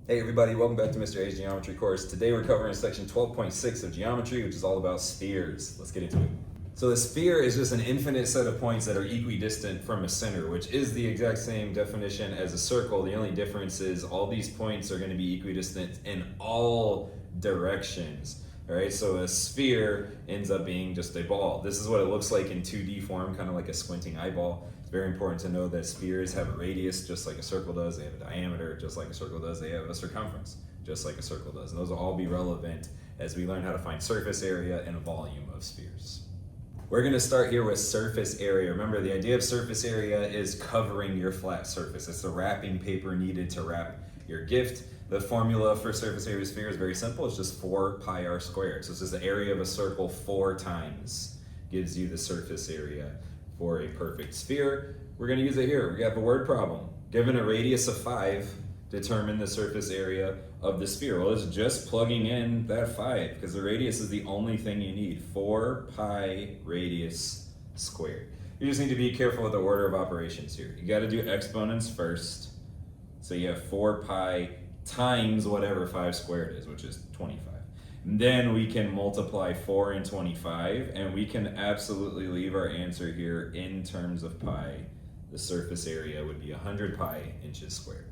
Hey everybody, welcome back to Mr. A's Geometry course. Today we're covering section 12.6 of geometry, which is all about spheres. Let's get into it. So the sphere is just an infinite set of points that are equidistant from a center, which is the exact same definition as a circle. The only difference is all these points are going to be equidistant in all directions. All right, so a sphere ends up being just a ball. This is what it looks like in 2D form, kind of like a squinting eyeball. It's very important to know that spheres have a radius just like a circle does. They have a diameter just like a circle does. They have a circumference just like a circle does. And those will all be relevant as we learn how to find surface area and volume of spheres. We're going to start here with surface area. Remember, the idea of surface area is covering your flat surface. It's the wrapping paper needed to wrap your gift. The formula for surface area of a sphere is very simple. It's just 4 pi r squared. So it's just the area of a circle 4 times gives you the surface area for a perfect sphere. We're going to use it here. We have a word problem. Given a radius of 5, determine the surface area of the sphere. Well, it's just plugging in that 5 because the radius is the only thing you need. 4 pi radius squared. You just need to be careful with the order of operations here. You got to do exponents first. So you have 4 pi times whatever 5 squared is, which is 25. And then we can multiply 4 and 25, and we can absolutely leave our answer here in terms of pi. The surface area would be 100 pi inches squared.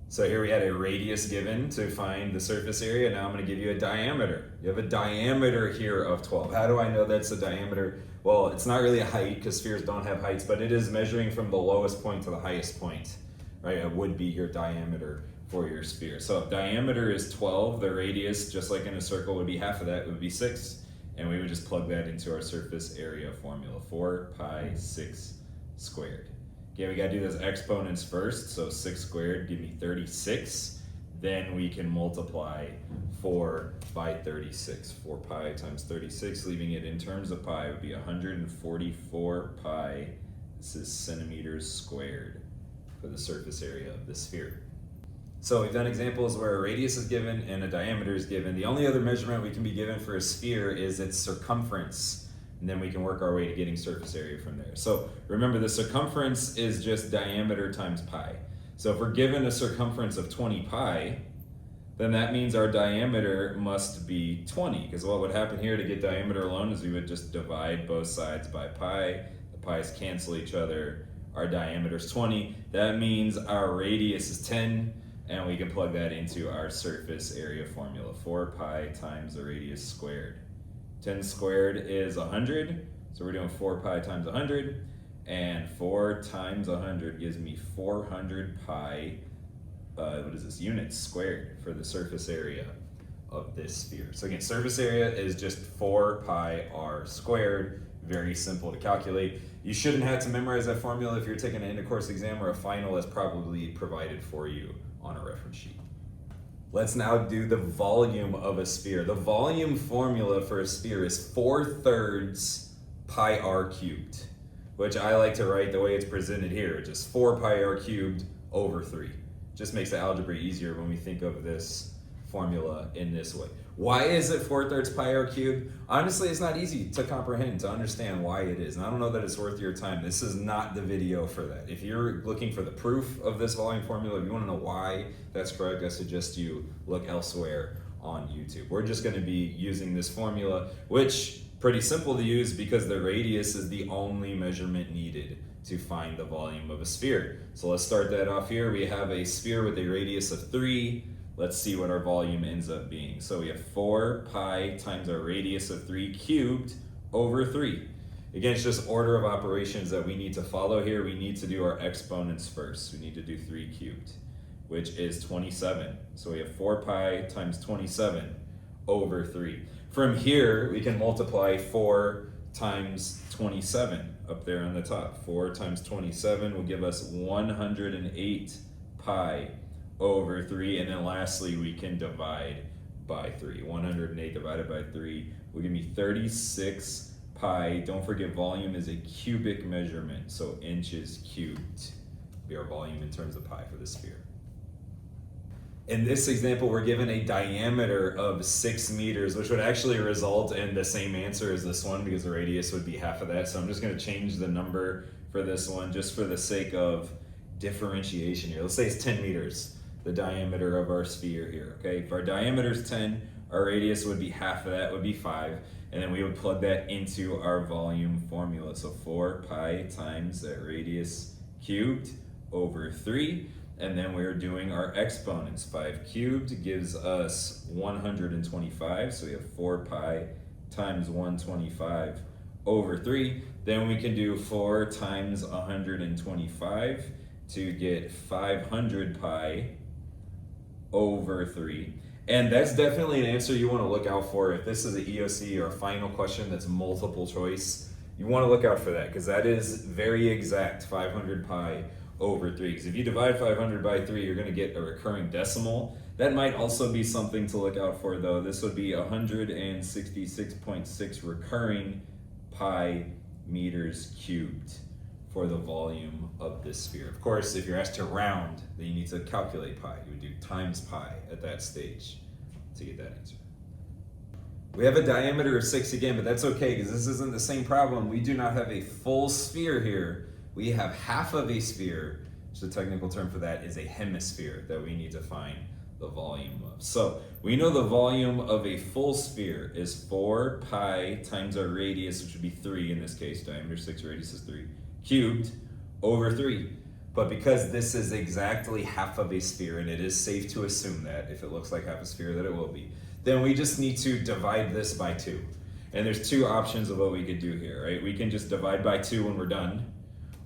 So here we had a radius given to find the surface area. Now I'm going to give you a diameter. You have a diameter here of 12. How do I know that's a diameter? Well, it's not really a height because spheres don't have heights, but it is measuring from the lowest point to the highest point, right? It would be your diameter for your sphere. So if diameter is 12, the radius, just like in a circle, would be half of that, it would be 6. And we would just plug that into our surface area formula, 4 pi 6 squared. Okay, we gotta do those exponents first. So 6 squared give me 36. Then we can multiply 4 by 36. 4 pi times 36, leaving it in terms of pi, would be 144 pi. This is centimeters squared for the surface area of the sphere. So we've done examples where a radius is given and a diameter is given. The only other measurement we can be given for a sphere is its circumference. And then we can work our way to getting surface area from there. So remember, the circumference is just diameter times pi. So if we're given a circumference of 20 pi, then that means our diameter must be 20. Because what would happen here to get diameter alone is we would just divide both sides by pi. The pi's cancel each other. Our diameter is 20. That means our radius is 10. And we can plug that into our surface area formula, 4 pi times the radius squared. 10 squared is 100, so we're doing 4 pi times 100, and 4 times 100 gives me 400 pi, units squared for the surface area of this sphere. So again, surface area is just 4 pi r squared, very simple to calculate. You shouldn't have to memorize that formula if you're taking an end-of-course exam or a final that's probably provided for you on a reference sheet. Let's now do the volume of a sphere. The volume formula for a sphere is 4/3 pi r cubed, which I like to write the way it's presented here, just 4 pi r cubed over 3. Just makes the algebra easier when we think of this formula in this way. Why is it 4/3 pi r cubed? Honestly, it's not easy to comprehend, to understand why it is. And I don't know that it's worth your time. This is not the video for that. If you're looking for the proof of this volume formula, if you want to know why that's correct, I suggest you look elsewhere on YouTube. We're just going to be using this formula, which pretty simple to use because the radius is the only measurement needed to find the volume of a sphere. So let's start that off here. We have a sphere with a radius of 3. Let's see what our volume ends up being. So we have 4 pi times our radius of 3 cubed over 3. Again, it's just order of operations that we need to follow here. We need to do our exponents first. We need to do 3 cubed, which is 27. So we have 4 pi times 27 over 3. From here, we can multiply 4 times 27 up there on the top. 4 times 27 will give us 108 pi over 3, and then lastly we can divide by 3. 108 divided by 3 will give me 36 pi. Don't forget, volume is a cubic measurement, so inches cubed will be our volume in terms of pi for the sphere. In this example, we're given a diameter of 6 meters, which would actually result in the same answer as this one because the radius would be half of that. So I'm just going to change the number for this one just for the sake of differentiation here. Let's say it's 10 meters. the diameter of our sphere here, okay? If our diameter is 10, our radius would be half of that, would be 5, and then we would plug that into our volume formula. So 4 pi times that radius cubed over 3, and then we're doing our exponents. 5 cubed gives us 125, so we have 4 pi times 125 over 3. Then we can do 4 times 125 to get 500 pi over 3. And that's definitely an answer you want to look out for. If this is an EOC or a final question that's multiple choice, you want to look out for that, because that is very exact, 500 pi over 3. Because if you divide 500 by 3, you're going to get a recurring decimal. That might also be something to look out for, though. This would be 166.6 recurring pi meters cubed for the volume of this sphere. Of course, if you're asked to round, then you need to calculate pi. You would do times pi at that stage to get that answer. We have a diameter of 6 again, but that's okay because this isn't the same problem. We do not have a full sphere here. We have half of a sphere, which the technical term for that is a hemisphere that we need to find the volume of. So we know the volume of a full sphere is 4 pi times our radius, which would be 3 in this case, diameter 6, radius is 3, cubed over 3. But because this is exactly half of a sphere, and it is safe to assume that if it looks like half a sphere that it will be, then we just need to divide this by 2. And there's 2 options of what we could do here, right? We can just divide by 2 when we're done,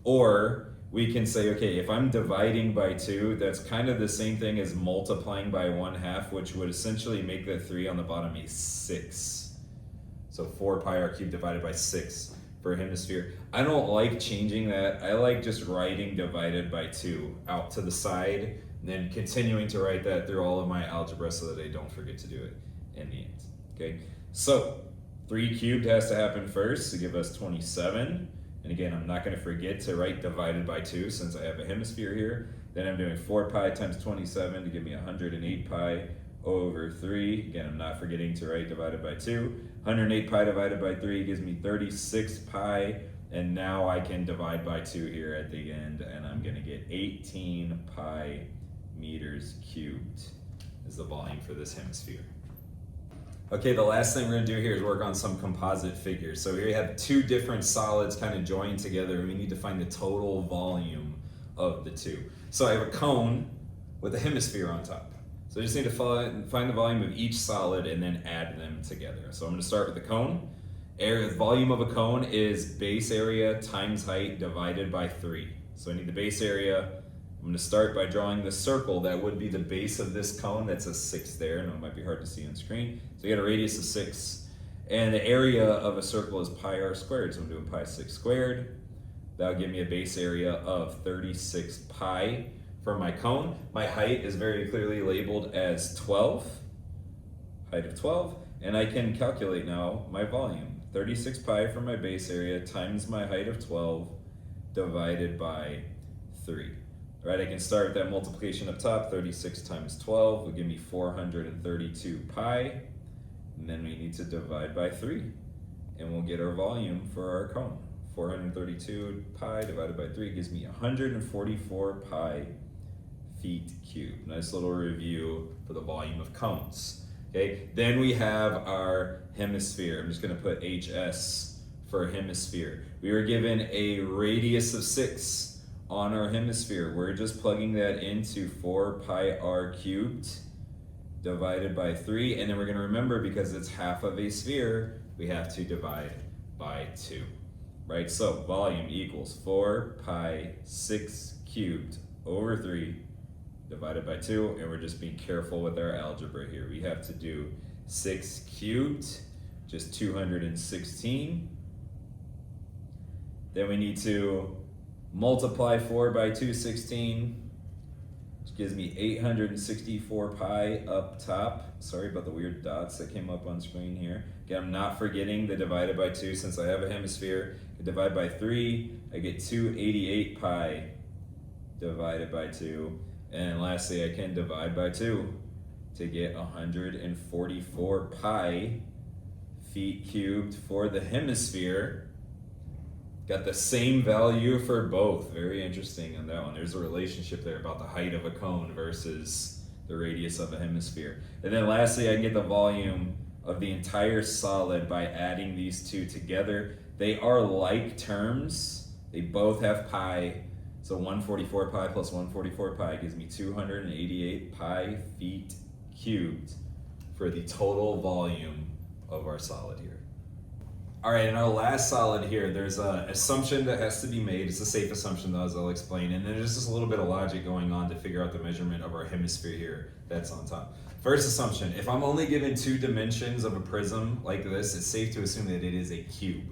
or we can say, okay, if I'm dividing by 2, that's kind of the same thing as multiplying by 1/2, which would essentially make the 3 on the bottom a 6. So 4 pi r cubed divided by 6 for a hemisphere. I don't like changing that. I like just writing divided by 2 out to the side, and then continuing to write that through all of my algebra so that I don't forget to do it in the end, okay? So 3 cubed has to happen first to give us 27. And again, I'm not going to forget to write divided by 2 since I have a hemisphere here. Then I'm doing 4 pi times 27 to give me 108 pi over 3. Again, I'm not forgetting to write divided by 2. 108 pi divided by 3 gives me 36 pi. And now I can divide by 2 here at the end, and I'm going to get 18 pi meters cubed is the volume for this hemisphere. Okay, the last thing we're going to do here is work on some composite figures. So here we have 2 different solids kind of joined together, and we need to find the total volume of the 2. So I have a cone with a hemisphere on top. So I just need to find the volume of each solid and then add them together. So I'm going to start with the cone. The volume of a cone is base area times height divided by 3. So I need the base area. I'm going to start by drawing the circle that would be the base of this cone. That's a 6 there. No, it might be hard to see on screen. So you got a radius of 6. And the area of a circle is pi r squared. So I'm doing pi 6 squared. That'll give me a base area of 36 pi for my cone. My height is very clearly labeled as 12. Height of 12. And I can calculate now my volume. 36 pi for my base area times my height of 12 divided by 3. All right, I can start that multiplication up top. 36 times 12 will give me 432 pi. And then we need to divide by 3. And we'll get our volume for our cone. 432 pi divided by 3 gives me 144 pi feet cubed. Nice little review for the volume of cones. Okay, then we have our hemisphere. I'm just going to put HS for hemisphere. We were given a radius of 6 on our hemisphere. We're just plugging that into 4 pi r cubed divided by 3. And then we're going to remember, because it's half of a sphere, we have to divide by 2. Right? So volume equals 4 pi 6 cubed over 3 divided by 2, and we're just being careful with our algebra here. We have to do 6 cubed, just 216. Then we need to multiply 4 by 216, which gives me 864 pi up top. Sorry about the weird dots that came up on screen here. Again, I'm not forgetting the divided by 2 since I have a hemisphere. I divide by 3, I get 288 pi divided by 2. And lastly, I can divide by 2 to get 144 pi feet cubed for the hemisphere. Got the same value for both. Very interesting on that one. There's a relationship there about the height of a cone versus the radius of a hemisphere. And then lastly, I can get the volume of the entire solid by adding these two together. They are like terms. They both have pi. So 144 pi plus 144 pi gives me 288 pi feet cubed for the total volume of our solid here. All right, in our last solid here, there's an assumption that has to be made. It's a safe assumption though, as I'll explain. And then there's just a little bit of logic going on to figure out the measurement of our hemisphere here that's on top. First assumption, if I'm only given 2 dimensions of a prism like this, it's safe to assume that it is a cube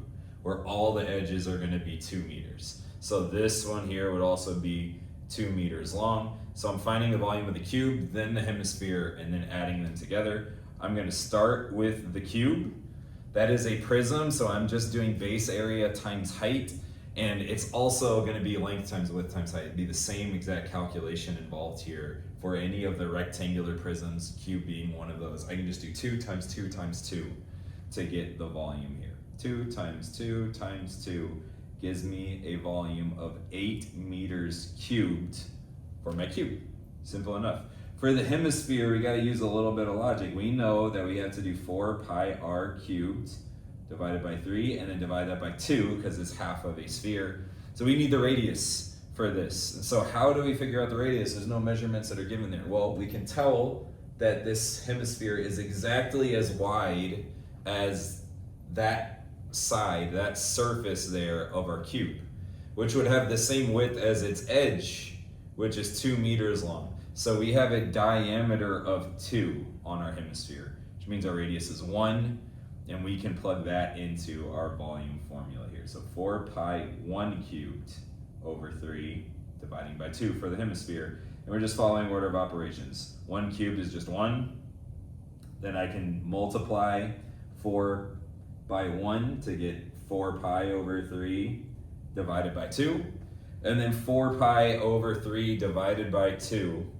where all the edges are gonna be 2 meters. So this one here would also be 2 meters long. So I'm finding the volume of the cube, then the hemisphere, and then adding them together. I'm gonna start with the cube. That is a prism, so I'm just doing base area times height, and it's also going to be length times width times height. It'd be the same exact calculation involved here for any of the rectangular prisms, cube being one of those. I can just do 2 times 2 times 2 to get the volume here. 2 times 2 times 2 gives me a volume of 8 meters cubed for my cube. Simple enough. For the hemisphere, we got to use a little bit of logic. We know that we have to do 4 pi r cubed divided by 3 and then divide that by 2 because it's half of a sphere. So we need the radius for this. And so how do we figure out the radius? There's no measurements that are given there. Well, we can tell that this hemisphere is exactly as wide as that side, that surface there of our cube, which would have the same width as its edge, which is 2 meters long. So we have a diameter of 2 on our hemisphere, which means our radius is 1, and we can plug that into our volume formula here. So 4 pi 1 cubed over 3 dividing by 2 for the hemisphere. And we're just following order of operations. 1 cubed is just 1. Then I can multiply 4 by 1 to get 4 pi over 3 divided by 2. And then 4 pi over 3 divided by 2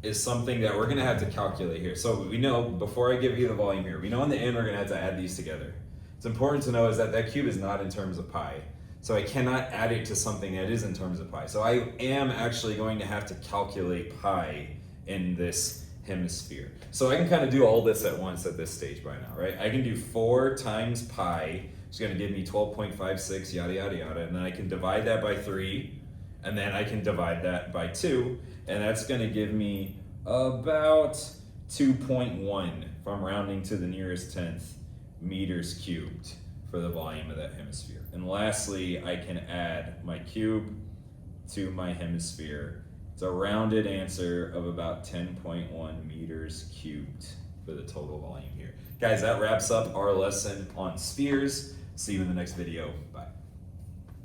is something that we're gonna have to calculate here. So we know, before I give you the volume here, we know in the end we're gonna have to add these together. It's important to know is that that cube is not in terms of pi. So I cannot add it to something that is in terms of pi. So I am actually going to have to calculate pi in this hemisphere. So I can kind of do all this at once at this stage by now, right? I can do 4 times pi, which is gonna give me 12.56, yada, yada, yada. And then I can divide that by 3, and then I can divide that by 2, and that's gonna give me about 2.1, if I'm rounding to the nearest 10th, meters cubed for the volume of that hemisphere. And lastly, I can add my cube to my hemisphere. It's a rounded answer of about 10.1 meters cubed for the total volume here. Guys, that wraps up our lesson on spheres. See you in the next video. Bye.